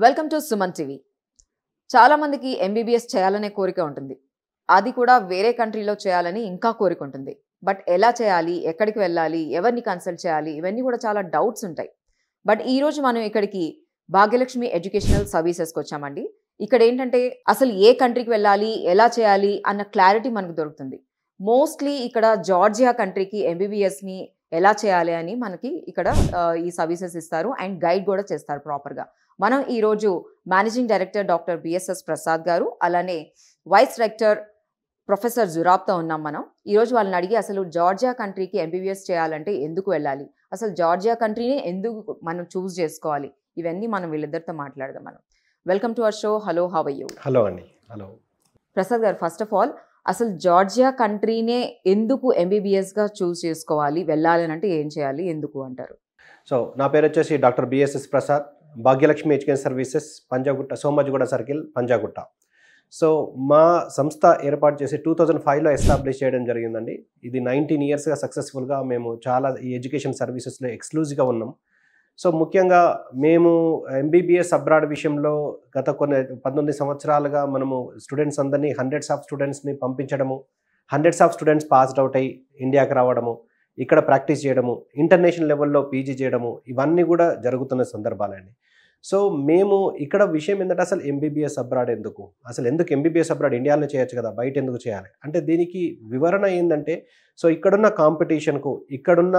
Welcome to Suman TV. చాలా మందికి MBBS చేయాలనే కోరిక ఉంటుంది. అది కూడా వేరే కంట్రీలో చేయాలని ఇంకా కోరిక ఉంటుంది. బట్ ఎలా చేయాలి, ఎక్కడికి వెళ్ళాలి, ఎవరిని కన్సల్ట్ చేయాలి, ఇవన్నీ కూడా చాలా డౌట్స్ ఉంటాయి. బట్ ఈ రోజు మనం ఇక్కడికి భాగ్యలక్ష్మి ఎడ్యుకేషనల్ సర్వీసెస్కి వచ్చామండి. ఇక్కడ ఏంటంటే అసలు ఏ కంట్రీకి వెళ్ళాలి, ఎలా చేయాలి అన్న క్లారిటీ మనకు దొరుకుతుంది. మోస్ట్లీ ఇక్కడ జార్జియా కంట్రీకి ఎంబీబీఎస్ని ఎలా చేయాలి అని మనకి ఇక్కడ ఈ సర్వీసెస్ ఇస్తారు అండ్ గైడ్ కూడా చేస్తారు ప్రాపర్గా. మనం ఈరోజు managing director doctor BSS Prasad గారు, అలానే వైస్ రెక్టర్ ప్రొఫెసర్ జురాబ్తో ఉన్నాం. మనం ఈరోజు వాళ్ళని అడిగి అసలు జార్జియా కంట్రీకి ఎంబీబీఎస్ చేయాలంటే ఎందుకు వెళ్ళాలి, అసలు జార్జియా కంట్రీని ఎందుకు మనం చూస్ చేసుకోవాలి, ఇవన్నీ మనం వీళ్ళిద్దరితో మాట్లాడదాం. మనం welcome to our show. Hello, how are you? Hello అండి. హలో ప్రసాద్ గారు, ఫస్ట్ ఆఫ్ ఆల్ అసలు జార్జియా కంట్రీనే ఎందుకు ఎంబీబీఎస్గా చూస్ చేసుకోవాలి, వెళ్ళాలి అని అంటే ఏం చేయాలి, ఎందుకు అంటారు? సో నా పేరు వచ్చేసి doctor BSS Prasad, Bhagyalakshmi education services, Panjagutta, Somajiguda circle, Panjagutta. So మా సంస్థ ఏర్పాటు చేసి 2005లో ఎస్టాబ్లిష్ చేయడం జరిగిందండి. ఇది 19 ఇయర్స్గా సక్సెస్ఫుల్గా మేము చాలా ఈ ఎడ్యుకేషన్ సర్వీసెస్లో ఎక్స్క్లూజివ్గా ఉన్నాం. సో ముఖ్యంగా మేము ఎంబీబీఎస్ అబ్రాడ్ విషయంలో గత 19 సంవత్సరాలుగా మనము స్టూడెంట్స్ అందరినీ హండ్రెడ్స్ ఆఫ్ స్టూడెంట్స్ని పంపించడము, hundreds of students passed out అయ్యి ఇండియాకి రావడము, ఇక్కడ ప్రాక్టీస్ చేయడము, ఇంటర్నేషనల్ లెవెల్లో పీజీ చేయడము, ఇవన్నీ కూడా జరుగుతున్న సందర్భాలండి. సో మేము ఇక్కడ విషయం ఏంటంటే అసలు ఎంబీబీఎస్ అబ్రాడ్ ఎందుకు, అసలు ఎందుకు ఎంబీబీఎస్ అబ్రాడ్ ఇండియాలో చేయొచ్చు కదా, బయట ఎందుకు చేయాలి అంటే దీనికి వివరణ ఏంటంటే, సో ఇక్కడున్న కాంపిటీషన్కు, ఇక్కడున్న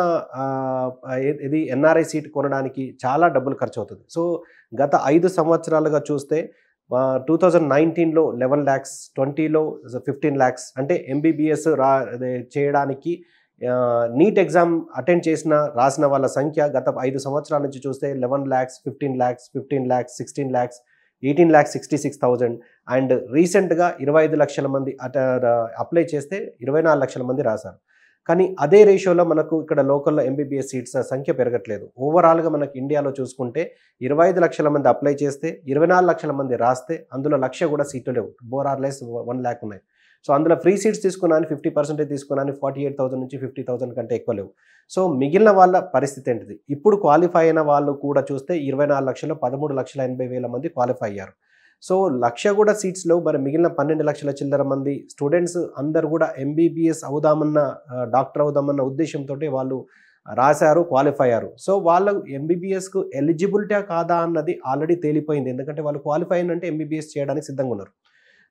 ఇది ఎన్ఆర్ఐ సీట్ కొనడానికి చాలా డబ్బులు ఖర్చు అవుతుంది. సో గత 5 సంవత్సరాలుగా చూస్తే 2019లో 11 lakhs, 20లో 15 lakhs అంటే ఎంబీబీఎస్ చేయడానికి నీట్ ఎగ్జామ్ అటెండ్ రాసిన వాళ్ళ సంఖ్య గత 5 సంవత్సరాల నుంచి చూస్తే 11 lakhs, 15 lakhs, 15 lakhs, 16 lakhs, 18,66,000 and రీసెంట్గా 25 లక్షల మంది అప్లై చేస్తే 24 లక్షల మంది రాశారు. కానీ అదే రేషియోలో మనకు ఇక్కడ లోకల్లో ఎంబీబీఎస్ సీట్స్ సంఖ్య పెరగట్లేదు. ఓవరాల్గా మనకు ఇండియాలో చూసుకుంటే 25 లక్షల మంది అప్లై చేస్తే 24 లక్షల మంది రాస్తే అందులో 1,00,000 కూడా సీట్లు లేవు. మోర్ ఆర్ లెస్ 1 lakh ఉన్నాయి. సో అందులో ఫ్రీ సీట్స్ తీసుకున్నాను 50% తీసుకున్నాను 48,000 నుంచి 50,000 కంటే ఎక్కువ లేవు. సో మిగిలిన వాళ్ళ పరిస్థితి ఏంటిది? ఇప్పుడు క్వాలిఫై అయిన వాళ్ళు కూడా చూస్తే 24 లక్షలు 13,80,000 మంది క్వాలిఫై అయ్యారు. సో 1,00,000 కూడా సీట్స్ లేవు. మరి మిగిలిన 12 లక్షల చిల్లర మంది స్టూడెంట్స్ అందరు కూడా ఎంబీబీఎస్ అవుదామన్న, డాక్టర్ అవుదామన్న ఉద్దేశంతో వాళ్ళు రాశారు, క్వాలిఫై అయ్యారు. సో వాళ్ళు ఎంబీబీఎస్కు ఎలిజిబిలిటీ కాదా అన్నది ఆల్రెడీ తేలిపోయింది. ఎందుకంటే వాళ్ళు క్వాలిఫై అయినంటే ఎంబీబీఎస్ చేయడానికి సిద్ధంగా ఉన్నారు.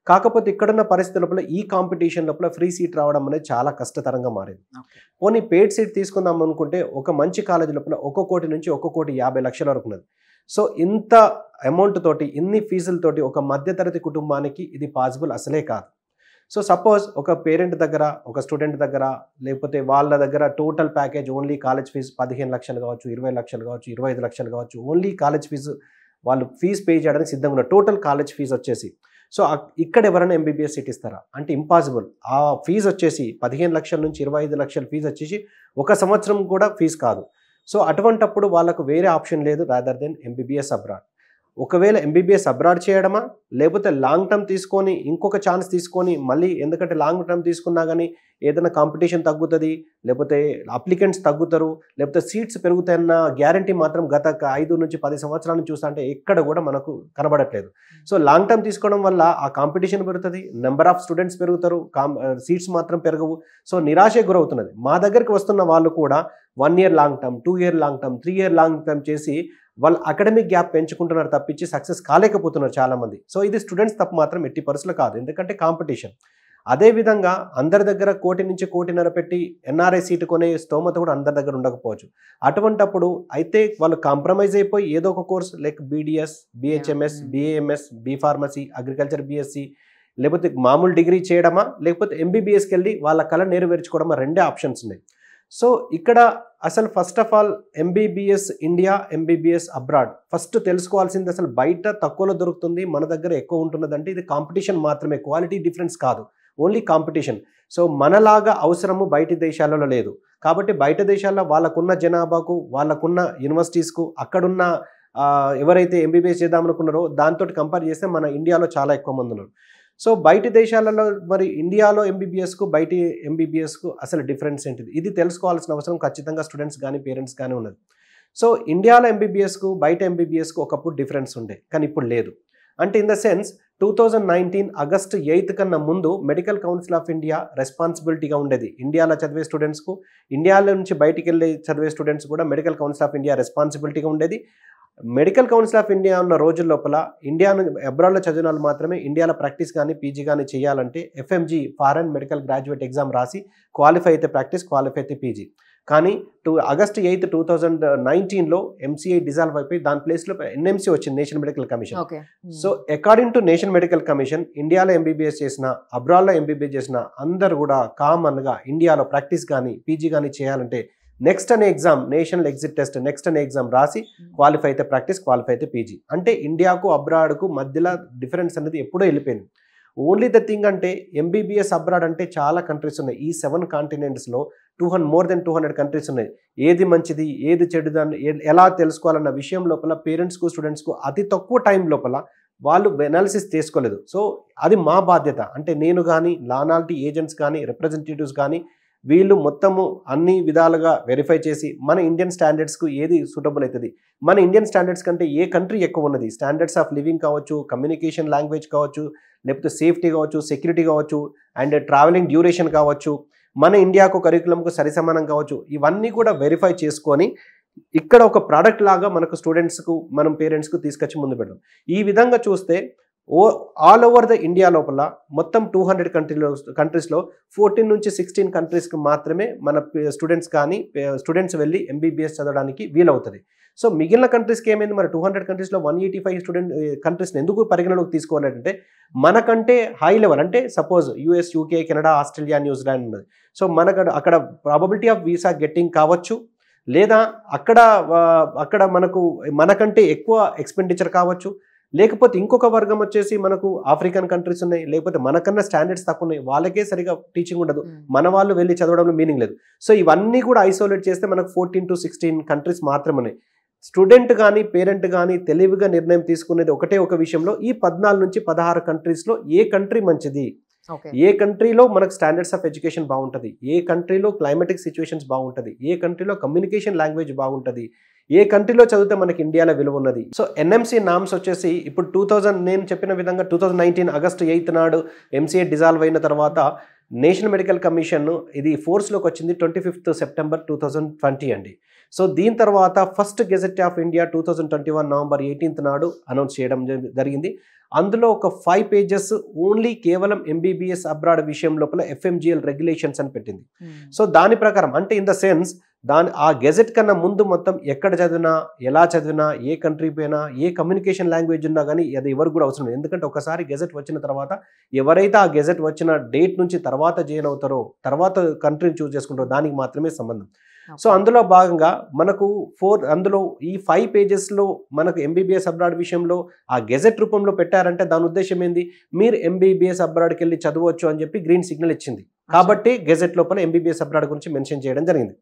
కాకపోతే ఇక్కడున్న పరిస్థితి లోపల ఈ కాంపిటీషన్ లోపల ఫ్రీ సీట్ రావడం అనేది చాలా కష్టతరంగా మారింది. పోనీ పెయిడ్ సీట్ తీసుకుందాం అనుకుంటే ఒక మంచి కాలేజీ లోపల 1 కోటి నుంచి 1,50,00,000 వరకు ఉన్నది. సో ఇంత అమౌంట్ తోటి, ఇన్ని ఫీజులతోటి ఒక మధ్యతరగతి కుటుంబానికి ఇది పాసిబుల్ అసలే కాదు. సో సపోజ్ ఒక పేరెంట్ దగ్గర, ఒక స్టూడెంట్ దగ్గర, లేకపోతే వాళ్ళ దగ్గర total package only college fees 15 లక్షలు కావచ్చు, 20 లక్షలు కావచ్చు, 25 లక్షలు కావచ్చు, ఓన్లీ కాలేజ్ ఫీజు వాళ్ళు ఫీజు పే చేయడానికి సిద్ధంగా ఉన్నారు. టోటల్ కాలేజ్ ఫీజు వచ్చేసి సో ఇక్కడ ఎవరైనా ఎంబీబీఎస్ సీట్ ఇస్తారా అంటే ఇంపాసిబుల్. ఆ ఫీజు వచ్చేసి 15 లక్షల నుంచి 25 లక్షల ఫీజు వచ్చేసి 1 సంవత్సరం కూడా ఫీజు కాదు. సో అటువంటప్పుడు వాళ్ళకు వేరే ఆప్షన్ లేదు రాదర్ దెన్ ఎంబీబీఎస్ అబ్రాడ్. ఒకవేళ ఎంబీబీఎస్ అబ్రాడ్ చేయడమా, లేకపోతే లాంగ్ టర్మ్ తీసుకొని ఇంకొక ఛాన్స్ తీసుకొని మళ్ళీ, ఎందుకంటే లాంగ్ టర్మ్ తీసుకున్నా కానీ ఏదైనా కాంపిటీషన్ తగ్గుతుంది, లేకపోతే అప్లికెంట్స్ తగ్గుతారు, లేకపోతే సీట్స్ పెరుగుతాయన్న గ్యారంటీ మాత్రం గత 5 నుంచి 10 సంవత్సరాల నుంచి చూస్తా అంటే ఎక్కడ కూడా మనకు కనబడట్లేదు. సో లాంగ్ టర్మ్ తీసుకోవడం వల్ల ఆ కాంపిటీషన్ పెరుగుతుంది, నెంబర్ ఆఫ్ స్టూడెంట్స్ పెరుగుతారు, సీట్స్ మాత్రం పెరగవు. సో నిరాశకు గురవుతున్నది. మా దగ్గరికి వస్తున్న వాళ్ళు కూడా 1 year long term, 2 year long term, 3 year long term చేసి వాళ్ళు అకాడమిక్ గ్యాప్ పెంచుకుంటున్నారు తప్పించి సక్సెస్ కాలేకపోతున్నారు చాలామంది. సో ఇది స్టూడెంట్స్ తప్పు మాత్రం ఎట్టి పరిస్థితులు కాదు, ఎందుకంటే కాంపిటీషన్. అదేవిధంగా అందరి దగ్గర 1 కోటి నుంచి 1.5 కోటి పెట్టి ఎన్ఆర్ఐ సీటు కొనే స్తోమత కూడా అందరి దగ్గర ఉండకపోవచ్చు. అటువంటప్పుడు అయితే వాళ్ళు కాంప్రమైజ్ అయిపోయి ఏదో ఒక course like BDS, BHMS, BAMS, B pharmacy, agriculture BSc, లేకపోతే మామూలు డిగ్రీ చేయడమా, లేకపోతే ఎంబీబీఎస్కి వెళ్ళి వాళ్ళ కళ నెరవేర్చుకోవడమా, 2 ఆప్షన్స్ ఉన్నాయి. సో ఇక్కడ అసలు first of all MBBS India, MBBS abroad, first తెలుసుకోవాల్సింది అసలు బయట తక్కువలో దొరుకుతుంది, మన దగ్గర ఎక్కువ ఉంటున్నదంటే ఇది కాంపిటీషన్ మాత్రమే, క్వాలిటీ డిఫరెన్స్ కాదు, ఓన్లీ కాంపిటీషన్. సో మనలాగా అవసరము బయట దేశాలలో లేదు. కాబట్టి బయట దేశాల్లో వాళ్ళకున్న జనాభాకు, వాళ్ళకున్న యూనివర్సిటీస్కు, అక్కడున్న ఎవరైతే ఎంబీబీఎస్ చేద్దామనుకున్నారో దాంతో కంపేర్ చేస్తే మన ఇండియాలో చాలా ఎక్కువ మంది ఉన్నారు. సో బయట దేశాలలో మరి ఇండియాలో ఎంబీబీఎస్కు బయట ఎంబీబీఎస్కు అసలు డిఫరెన్స్ ఏంటిది, ఇది తెలుసుకోవాల్సిన అవసరం ఖచ్చితంగా స్టూడెంట్స్ కానీ పేరెంట్స్ కానీ ఉన్నది. సో ఇండియాలో ఎంబీబీఎస్కు బయట ఎంబీబీఎస్కు ఒకప్పుడు డిఫరెన్స్ ఉండే, కానీ ఇప్పుడు లేదు. అంటే ఇన్ ద సెన్స్ 2019 ఆగస్టు 8 కన్నా ముందు మెడికల్ కౌన్సిల్ ఆఫ్ ఇండియా రెస్పాన్సిబిలిటీగా ఉండేది. ఇండియాలో చదివే స్టూడెంట్స్కు, ఇండియాలో నుంచి బయటికి వెళ్ళి చదివే స్టూడెంట్స్ కూడా మెడికల్ కౌన్సిల్ ఆఫ్ ఇండియా రెస్పాన్సిబిలిటీగా ఉండేది. మెడికల్ కౌన్సిల్ ఆఫ్ ఇండియా ఉన్న రోజుల లోపల ఇండియా అబ్రాడ్లో చదివిన వాళ్ళు మాత్రమే ఇండియాలో ప్రాక్టీస్ కానీ పీజీ కానీ చేయాలంటే FMG foreign medical graduate exam రాసి క్వాలిఫై అయితే ప్రాక్టీస్, క్వాలిఫై అయితే పీజీ. కానీ ఆగస్టు 8, 2019లో MCI డిజాల్వ్ అయిపోయి దాని ప్లేస్లో NMC వచ్చింది, national Medical commission. So according to national Medical commission ఇండియాలో ఎంబీబీఎస్ చేసిన, అబ్రాడ్లో ఎంబీబీఎస్ చేసిన అందరు కూడా కామన్గా ఇండియాలో ప్రాక్టీస్ కానీ పీజీ కానీ చేయాలంటే నెక్స్ట్ అనే exam, national exit test next అనే ఎగ్జామ్ రాసి క్వాలిఫై అయితే ప్రాక్టీస్, క్వాలిఫై అయితే పీజీ. అంటే ఇండియాకు అబ్రాడ్కు మధ్యలో డిఫరెన్స్ అనేది ఎప్పుడో వెళ్ళిపోయింది. ఓన్లీ ద థింగ్ అంటే ఎంబీబీఎస్ అబ్రాడ్ అంటే చాలా కంట్రీస్ ఉన్నాయి. ఈ 7 కాంటినెంట్స్లో more than 200 కంట్రీస్ ఉన్నాయి. ఏది మంచిది ఏది చెడుదని ఎలా తెలుసుకోవాలన్న విషయం లోపల పేరెంట్స్కు స్టూడెంట్స్కు అతి తక్కువ టైం లోపల వాళ్ళు అనాలిసిస్ చేసుకోలేదు. సో అది మా బాధ్యత. అంటే నేను కానీ, నానాలిటీ ఏజెంట్స్ కానీ, రిప్రజెంటేటివ్స్ కానీ వీళ్ళు మొత్తము అన్ని విధాలుగా వెరిఫై చేసి మన ఇండియన్ స్టాండర్డ్స్కు ఏది సూటబుల్ అవుతుంది, మన ఇండియన్ స్టాండర్డ్స్ కంటే ఏ కంట్రీ ఎక్కువ ఉన్నది, స్టాండర్డ్స్ ఆఫ్ లివింగ్ కావచ్చు, కమ్యూనికేషన్ లాంగ్వేజ్ కావచ్చు, లేకపోతే సేఫ్టీ కావచ్చు, సెక్యూరిటీ కావచ్చు, అండ్ ట్రావెలింగ్ డ్యూరేషన్ కావచ్చు, మన ఇండియాకు కరికులంకు సరిసమానం కావచ్చు, ఇవన్నీ కూడా వెరిఫై చేసుకొని ఇక్కడ ఒక ప్రోడక్ట్ లాగా మనకు స్టూడెంట్స్కు, మనం పేరెంట్స్కు తీసుకొచ్చి ముందు పెడదాం. ఈ విధంగా చూస్తే ఆల్ ఓవర్ ద ఇండియా లోపల మొత్తం 200 కంట్రీస్లో 14 నుంచి 16 కంట్రీస్కి మాత్రమే మన స్టూడెంట్స్ వెళ్ళి ఎంబీబీఎస్ చదవడానికి వీలవుతుంది. సో మిగిలిన కంట్రీస్కి ఏమైంది, మరి 200 కంట్రీస్లో 185 కంట్రీస్ని ఎందుకు పరిగణలోకి తీసుకోవాలంటే మనకంటే హై లెవెల్, అంటే suppose US, UK, Canada, Australia, New Zealand ఉన్నది. సో అక్కడ ప్రాబబిలిటీ ఆఫ్ వీసా గెట్టింగ్ కావచ్చు, లేదా అక్కడ మనకంటే ఎక్కువ ఎక్స్పెండిచర్ కావచ్చు, లేకపోతే ఇంకొక వర్గం వచ్చేసి మనకు ఆఫ్రికన్ కంట్రీస్ ఉన్నాయి, లేకపోతే మనకన్నా స్టాండర్డ్స్ తక్కువ ఉన్నాయి, వాళ్ళకే సరిగా టీచింగ్ ఉండదు, మన వాళ్ళు వెళ్ళి చదవడంలో మీనింగ్ లేదు. సో ఇవన్నీ కూడా ఐసోలేట్ చేస్తే మనకు 14 to 16 కంట్రీస్ మాత్రమే. స్టూడెంట్ కానీ పేరెంట్ కానీ తెలివిగా నిర్ణయం తీసుకునేది ఒక విషయంలో, ఈ 14 నుంచి 16 కంట్రీస్లో ఏ కంట్రీ మంచిది, ఏ కంట్రీలో మనకు స్టాండర్డ్స్ ఆఫ్ ఎడ్యుకేషన్ బాగుంటుంది, ఏ కంట్రీలో క్లైమాటిక్ సిచ్యువేషన్స్ బాగుంటుంది, ఏ కంట్రీలో కమ్యూనికేషన్ లాంగ్వేజ్ బాగుంటుంది, ఏ కంట్రీలో చదివితే మనకి ఇండియాలో విలువ ఉన్నది. సో NMC నామ్స్ వచ్చేసి ఇప్పుడు నేను చెప్పిన విధంగా 2019 ఆగస్టు 8 నాడు MCA డిజాల్వ్ అయిన తర్వాత నేషనల్ మెడికల్ కమిషన్ ఇది ఫోర్స్లోకి వచ్చింది 25th సెప్టెంబర్ 2020 అండి. సో దీని తర్వాత first gazette of India 2021 November 18 నాడు అనౌన్స్ చేయడం జరిగింది. అందులో ఒక 5 pages ఓన్లీ కేవలం ఎంబీబీఎస్ అబ్రాడ్ విషయం లోపల FMGL రెగ్యులేషన్స్ అని పెట్టింది. సో దాని ప్రకారం అంటే ఇన్ ద సెన్స్ ఆ గెజెట్ కన్నా ముందు మొత్తం ఎక్కడ చదివినా, ఎలా చదివినా, ఏ కంట్రీ పోయినా, ఏ కమ్యూనికేషన్ లాంగ్వేజ్ ఉన్నా కానీ అది ఎవరికి కూడా అవసరం లేదు. ఎందుకంటే ఒకసారి గెజెట్ వచ్చిన తర్వాత ఎవరైతే ఆ గెజెట్ వచ్చిన డేట్ నుంచి తర్వాత జాయిన్ అవుతారో, తర్వాత కంట్రీని చూస్ చేసుకుంటారో దానికి మాత్రమే సంబంధం. సో అందులో భాగంగా మనకు అందులో ఈ 5 pagesలో మనకు ఎంబీబీఎస్ అబ్రాడ్ విషయంలో ఆ గెజెట్ రూపంలో పెట్టారంటే దాని ఉద్దేశం ఏంది, మీరు ఎంబీబీఎస్ అబ్రాడ్కి వెళ్ళి చదవచ్చు అని చెప్పి గ్రీన్ సిగ్నల్ ఇచ్చింది. కాబట్టి గెజెట్ లోపల ఎంబీబీఎస్ అబ్రాడ్ గురించి మెన్షన్ చేయడం జరిగింది.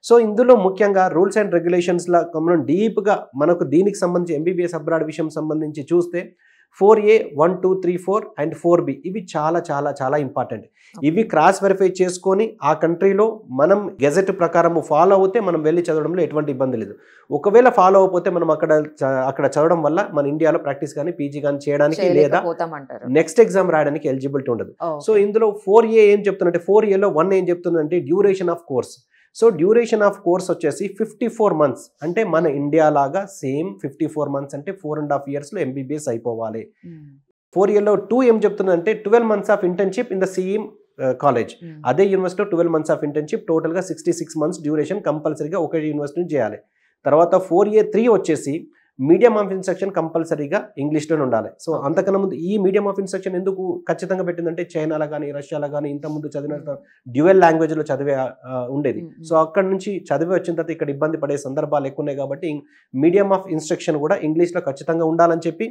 సో ఇందులో ముఖ్యంగా రూల్స్ అండ్ రెగ్యులేషన్స్లో మనం డీప్గా మనకు దీనికి సంబంధించి ఎంబీబీఎస్ అబ్రాడ్ విషయం సంబంధించి చూస్తే 4A, 1, 2, 3, 4 అండ్ 4B ఇవి చాలా చాలా చాలా ఇంపార్టెంట్. ఇవి క్రాస్ వెరిఫై చేసుకొని ఆ కంట్రీలో మనం గెజెట్ ప్రకారం ఫాలో అవుతే మనం వెళ్ళి చదవడంలో ఎటువంటి ఇబ్బంది లేదు. ఒకవేళ ఫాలో అయిపోతే మనం అక్కడ చదవడం వల్ల మన ఇండియాలో ప్రాక్టీస్ కానీ పీజీ కానీ చేయడానికి లేదా నెక్స్ట్ ఎగ్జామ్ రాయడానికి ఎలిజిబిలిటీ ఉండదు. సో ఇందులో 4A ఏం చెప్తుందంటే 4Aలో 1 ఏం చెప్తుందంటే duration of course. So duration of course వచ్చేసి 54 months, అంటే మన ఇండియా లాగా సేమ్ 54 months అంటే 4.5 yearsలో ఎంబీబీఎస్ అయిపోవాలి. 4Aలో 2 ఏం చెప్తుందంటే 12 months of internship in the same college. అదే యూనివర్సిటీలో 12 months ఆఫ్ ఇంటర్న్షిప్, టోటల్గా 66 months డ్యూరేషన్ కంపల్సరీగా ఒక యూనివర్సిటీ చేయాలి. తర్వాత 4A3 వచ్చేసి మీడియం ఆఫ్ ఇన్స్ట్రక్షన్ కంపల్సరీగా ఇంగ్లీష్లోనే ఉండాలి. సో అంతకన్నా ముందు ఈ మీడియం ఆఫ్ ఇన్స్ట్రక్షన్ ఎందుకు ఖచ్చితంగా పెట్టిందంటే చైనాలో కానీ రష్యాలో కానీ ఇంతకుముందు చదివిన డ్యూయల్ లాంగ్వేజ్లో చదివే ఉండేది. సో అక్కడ నుంచి చదివి వచ్చిన తర్వాత ఇక్కడ ఇబ్బంది పడే సందర్భాలు ఎక్కువ ఉన్నాయి కాబట్టి మీడియం ఆఫ్ ఇన్స్ట్రక్షన్ కూడా ఇంగ్లీష్లో ఖచ్చితంగా ఉండాలని చెప్పి,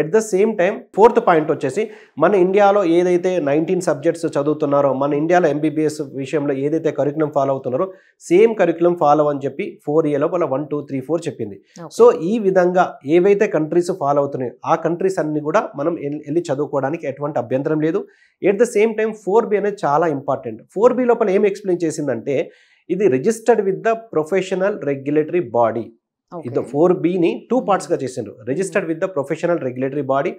at the same time fourth point వచ్చేసి మన ఇండియాలో ఏదైతే 19 సబ్జెక్ట్స్ చదువుతున్నారో, మన ఇండియాలో ఎంబీబీఎస్ విషయంలో ఏదైతే కరికులం ఫాలో అవుతున్నారో సేమ్ కరికులం ఫాలో అని చెప్పి 4 year లోపల 1, 2, 3, 4 చెప్పింది. సో ఈ విధంగా ఏవైతే కంట్రీస్ ఫాలో అవుతున్నాయో ఆ కంట్రీస్ అన్ని కూడా మనం వెళ్ళి చదువుకోవడానికి ఎటువంటి అభ్యంతరం లేదు. At the same time 4B అనేది చాలా ఇంపార్టెంట్. 4B లోపల ఏం ఎక్స్ప్లెయిన్ చేసిందంటే ఇది registered with the professional regulatory body. ఇది 4Bని 2 parts గా చేసిండ్రు. Registered with the professional regulatory body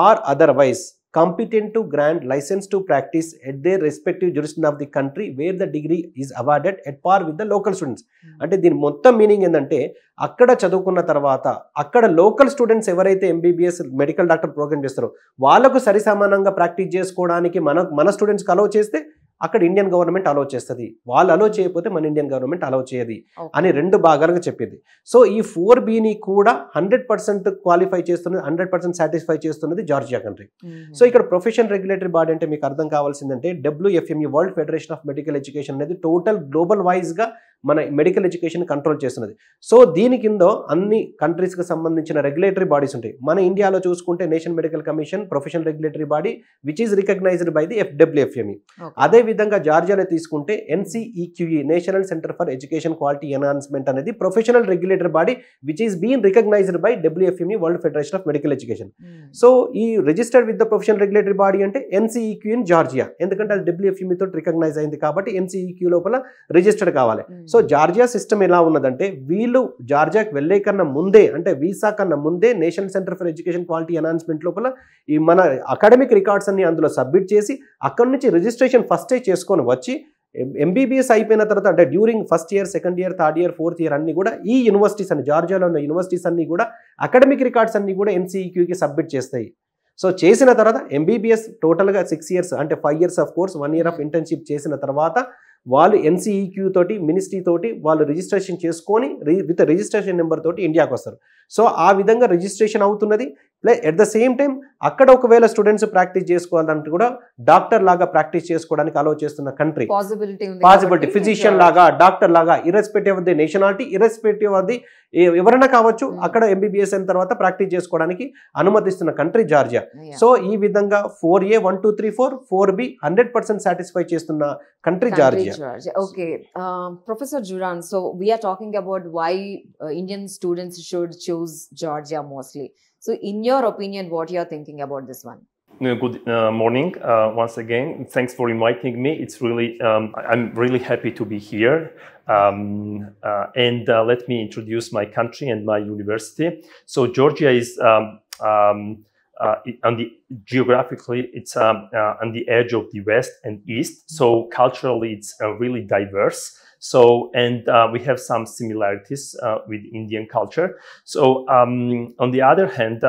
or otherwise competent to grant license to practice at their respective jurisdiction of the country where the degree is awarded at par with the local students. అంటే దీని మొత్తం meaning ఏంటంటే అక్కడ చదువుకున్న తర్వాత అక్కడ local students ఎవరైతే MBBS medical doctor programme చేస్తారో వాళ్ళకు సరి సమానంగా ప్రాక్టీస్ చేసుకోవడానికి మన స్టూడెంట్స్కి అలౌ చేస్తే అక్కడ ఇండియన్ గవర్నమెంట్ అలౌ చేస్తుంది, వాళ్ళు అలౌ చేయకపోతే మన ఇండియన్ గవర్నమెంట్ అలౌ చేయదు అని 2 భాగాలుగా చెప్పింది. సో ఈ 4Bని కూడా 100% క్వాలిఫై చేస్తున్నది, 100% సాటిస్ఫై చేస్తున్నది జార్జియా కంట్రీ. సో ఇక్కడ ప్రొఫెషనల్ రెగ్యులేటరీ బాడీ అంటే మీకు అర్థం కావాల్సిందంటే WFME World Federation of Medical education అనేది టోటల్ గ్లోబల్ వైజ్గా మన మెడికల్ ఎడ్యుకేషన్ కంట్రోల్ చేస్తున్నది. సో దీని కింద అన్ని కంట్రీస్కి సంబంధించిన రెగ్యులేటరీ బాడీస్ ఉంటాయి. మన ఇండియాలో చూసుకుంటే National Medical Commission professional regulatory body which is recognised by the WFME. అదే విధంగా జార్జియాలో తీసుకుంటే NCEQE National Centre for Education Quality Enhancement అనేది professional regulatory body which is been recognised by WFME World Federation of Medical Education. So ఈ registered with the professional regulatory body అంటే NCEQE in Georgia, ఎందుకంటే అది WFME తోటి recognise అయింది కాబట్టి NCEQE లోపల registered కావాలి. సో జార్జియా సిస్టమ్ ఎలా ఉన్నదంటే వీళ్ళు జార్జియాకి వెళ్ళే కన్నా ముందే అంటే వీసా కన్నా ముందే national Centre for Education Quality enhancement లోపల ఈ మన అకాడమిక్ రికార్డ్స్ అన్ని అందులో సబ్మిట్ చేసి అక్కడి నుంచి రిజిస్ట్రేషన్ ఫస్టే చేసుకొని వచ్చి ఎంబీబీఎస్ అయిపోయిన తర్వాత అంటే during first year, second year, third year, fourth year అన్ని కూడా ఈ యూనివర్సిటీస్ అన్ని జార్జియాలో ఉన్న యూనివర్సిటీస్ అన్ని కూడా అకాడమిక్ రికార్డ్స్ అన్ని కూడా NCEQకి సబ్మిట్ చేస్తాయి. సో చేసిన తర్వాత ఎంబీబీఎస్ టోటల్గా 6 years అంటే 5 years of course, 1 year of internship చేసిన తర్వాత వాళ్ళు NCEQ తోటి మినిస్ట్రీ తోటి వాళ్ళు రిజిస్ట్రేషన్ చేసుకొని విత్ రిజిస్ట్రేషన్ నెంబర్ తోటి ఇండియాకి వస్తారు. సో ఆ విధంగా రిజిస్ట్రేషన్ అవుతున్నది. Plus at the same time అక్కడ ఒకవేళ స్టూడెంట్స్ ప్రాక్టీస్ చేసుకోవాలంటే కూడా డాక్టర్ లాగా ప్రాక్టీస్ చేసుకోవడానికి అలౌ చేస్తున్న కంట్రీ పాసిబిలిటీ, ఫిజిషియన్ లాగా, డాక్టర్ లాగా, irrespective of the nationality, irrespective of the ఎవరైనా కావచ్చు అక్కడ ఎంబీబీఎస్ అయిన తర్వాత ప్రాక్టీస్ చేసుకోవడానికి అనుమతిస్తున్న కంట్రీ జార్జియా. సో ఈ విధంగా 4A 1, 2, 3, 4 4B 100% సాటిస్ఫై చేస్తున్న country Georgia. Okay, Professor Juran, so we are talking about why Indian students should choose Georgia mostly. So in your opinion, what you are thinking about this one? Good morning once again. Thanks for inviting me. It's really I'm really happy to be here. And let me introduce my country and my university. So Georgia is on the geographically it's on the edge of the west and east. So culturally it's really diverse. So and we have some similarities with Indian culture. So on the other hand,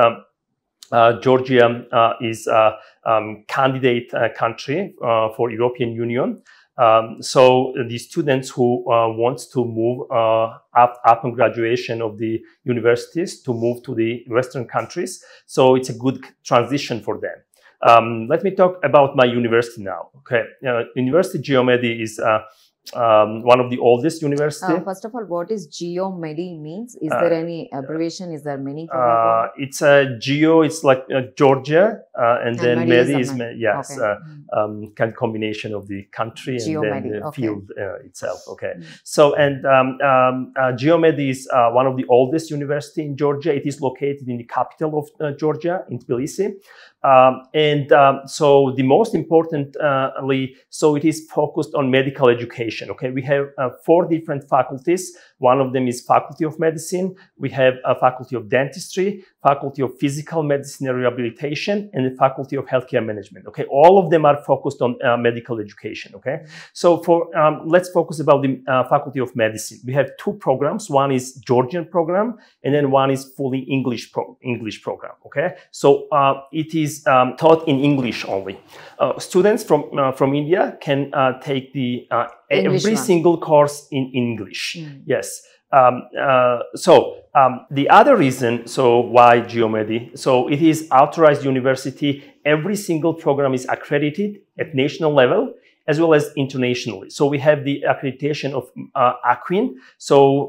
Georgia is a candidate country for European Union. So the students who wants to move upon graduation of the universities to move to the Western countries. So it's a good transition for them. Let me talk about my university now. Okay, University GeoMedi is one of the oldest university. First of all, what is GeoMedi means? Is there any abbreviation? Is there meaning? It's a Geo. It's like Georgia, and then Medi is yes, okay. Combination of the country and then the field itself. Okay, so and GeoMedi is one of the oldest university in Georgia. It is located in the capital of Georgia, in Tbilisi. So the most importantly, so it is focused on medical education. Okay, we have 4 different faculties. One of them is Faculty of Medicine. We have a Faculty of Dentistry, Faculty of Physical Medicine and Rehabilitation, and the Faculty of Healthcare Management. Okay, all of them are focused on medical education. Okay, so for let's focus about the Faculty of Medicine. We have 2 programs. One is Georgian program, and then one is fully English program. Okay, so it is is taught in English only. Students from India can take the every single course in English. Yes. The other reason, why GeoMedi? So it is authorized university. Every single program is accredited at national level as well as internationally. So we have the accreditation of AQUIN,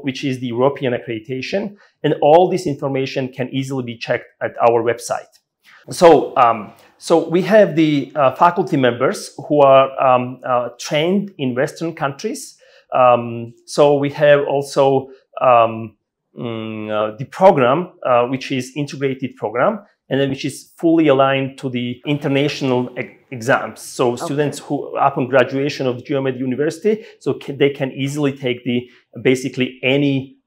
which is the European accreditation, and all this information can easily be checked at our website. So we have the faculty members who are trained in Western countries. So we have also the program, which is integrated program, and then which is fully aligned to the international exams. So students who, upon graduation of GeoMed University, they can easily take basically any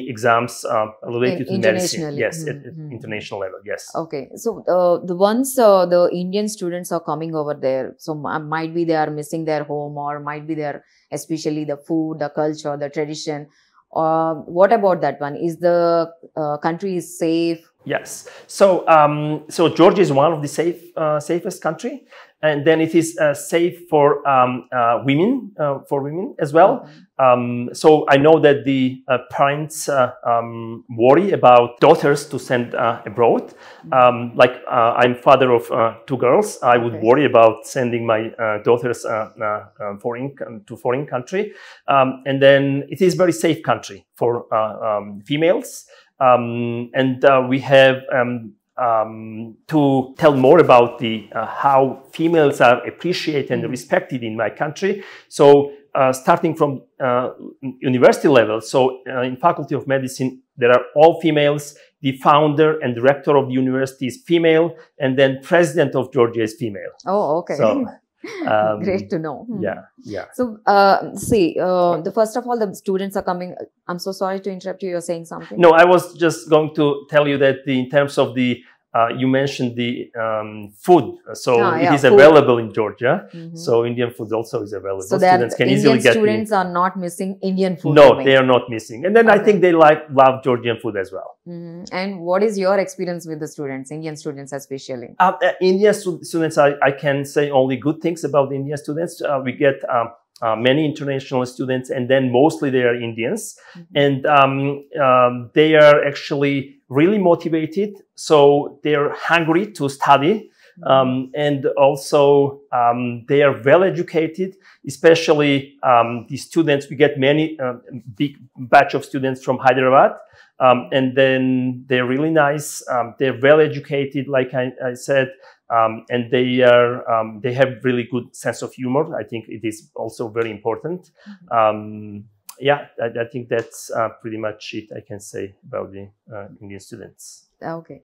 exams related to medicine. Yes, at international level. Yes. Okay. So the Indian students are coming over there, so might be they are missing their home, or might be there especially the food, the culture, the tradition. What about that one? Is the country is safe? Yes. So Georgia is one of the safest country, and then it is safe for women as well. So I know that the parents worry about daughters to send abroad. I'm father of 2 girls. I would worry about sending my daughters to foreign country, and then it is very safe country for females. We have to tell more about how females are appreciated and respected in my country. So starting from university level, so in Faculty of Medicine, there are all females. The founder and director of the university is female, and then president of Georgia is female. Oh, okay. So, great to know. Yeah. So, first of all, the students are coming. I'm so sorry to interrupt you. You're saying something? No, I was just going to tell you that in terms of you mentioned the food. So it is available in Georgia. So Indian food also is available. So students can easily get students are not missing Indian food. No, they are not missing. And then I think they love Georgian food as well. And what is your experience with the students, Indian students especially? Indian students, I can say only good things about the Indian students. We get many international students, and then mostly they are Indians. And they are actually really motivated. So they are hungry to study. And also they are well educated, especially the students. We get many big batch of students from Hyderabad, and then they're really nice. They're well educated, like I said, and they have really good sense of humor. I think it is also very important. I think that's pretty much it I can say about the Indian students. Okay.